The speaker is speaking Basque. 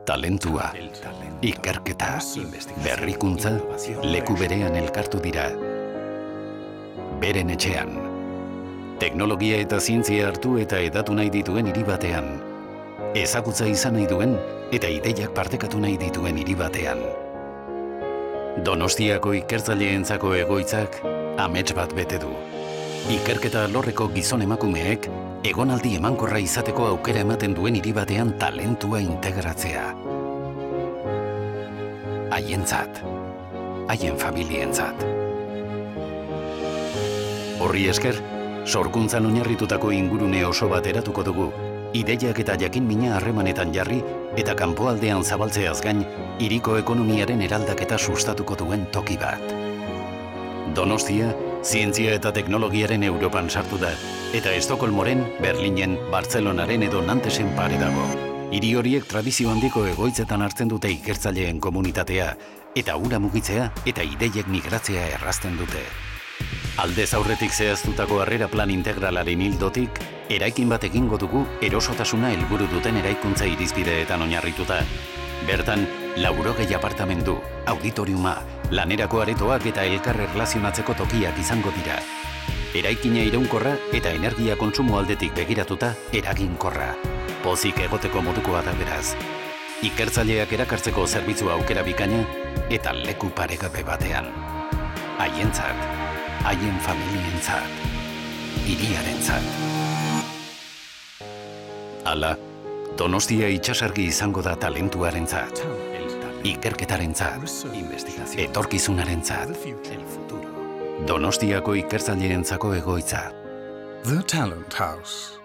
Talentua, ikerketa, berrikuntza, leku berean elkartu dira. Beren etxean. Teknologia eta zientzia hartu eta edatu nahi dituen hiri batean. Ezagutza izan nahi duen eta ideiak partekatu nahi dituen hiri batean. Donostiako ikertzaileentzako egoitzak amets bat bete du. Ikerketa alorreko gizon emakumeek egonaldi emankorra izateko aukera ematen duen hiri batean talentua integratzea. Haientzat, haien familientzat. Horri esker, sorkuntzan oinarritutako ingurune oso bat eratuko dugu, ideiak eta jakin-mina harremanetan jarri eta kanpoaldean zabaltzeaz gain, hiriko ekonomiaren eraldaketa sustatuko duen toki bat. Donostia, zientzia eta teknologiaren Europan sartu da, eta Estokolmoren, Berlinen, Bartzelonaren edo Nantesen pare dago. Hiri horiek tradizio handiko egoitzetan hartzen dute ikertzaileen komunitatea, eta hura mugitzea eta ideiek migratzea errazten dute. Aldez aurretik zehaztutako harrera plan integralaren ildotik, eraikin bat egingo dugu erosotasuna helburu duten eraikuntza irizpideetan oinarrituta. Bertan, 80 apartamendu, auditoriuma, lanerako aretoak eta elkar erlazionatzeko tokiak izango dira. Eraikina iraunkorra eta energia kontsumo aldetik begiratuta eraginkorra. Pozik egoteko modukoa da beraz. Ikertzaileak erakartzeko zerbitzu aukera bikaina eta leku paregabe batean. Haientzat, haien familientzat, hiriarentzat. Hala, Donostia itsasargi izango da talentuarentzat, ikerketarentzat, etorkizunarentzat. Donostiako ikertzaileentzako egoitza. The Talent House.